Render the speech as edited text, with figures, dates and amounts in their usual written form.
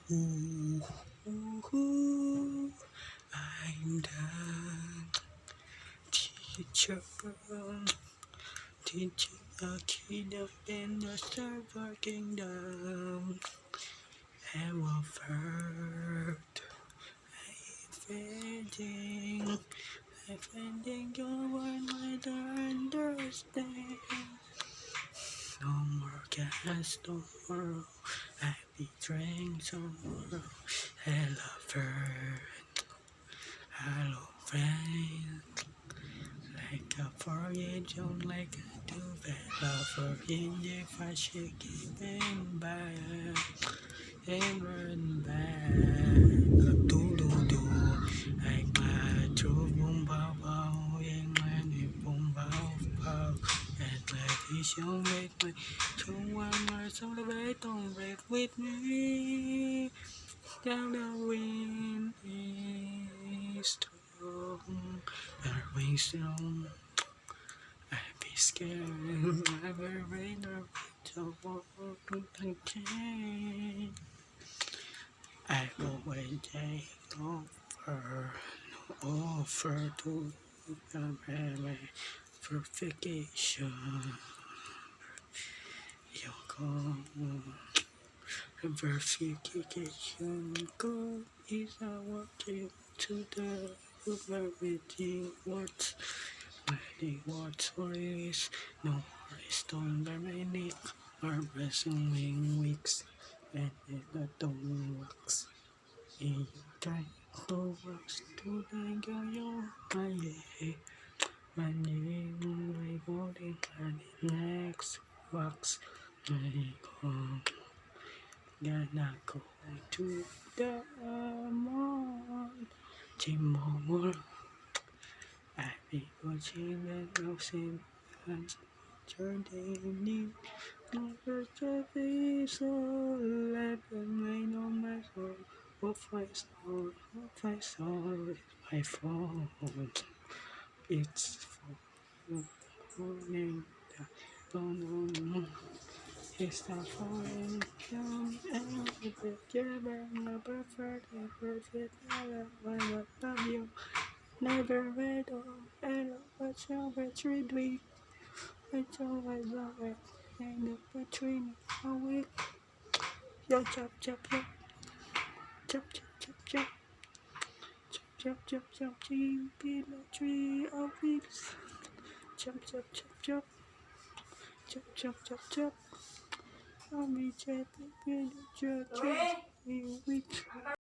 Ooh, ooh, ooh, I'm the teacher, teaching a kingdom in the server kingdom. Ever heard? Defending, defending your word, I don't understand. No more gas, no more. I be drank tomorrow. Hello, friend. Hello, friend. Like a forget, don't like a do better. Forget if I should keep in back and run back. Do do do. Like my true boom bow bow. And my boom bow bow. And my vision make my true one more celebrate. Don't break with me. Down the wind is strong. Our wings strong. I be scared. I will rain or to walk again. I always take offer, no offer to come my verification. You come. Verification code is not working to the everything what many words or is no worries don't remaining or resuming weeks and it don't works in try to works to the yo my name my body and next works my home. Gonna go to the mall tomorrow. I be watching the mountain and journeying. Never to be so let the rain on my soul. What I saw is my phone. It's for morning. Don't it's not falling down and if it never my perfect I love you never read all and what's your battery week it's always love it and the battery a week yo chop chop chop chop chop chop chop chop chop chop chop battery a week chop chop chop chop chop chop chop chop I'll be chatting with you, week.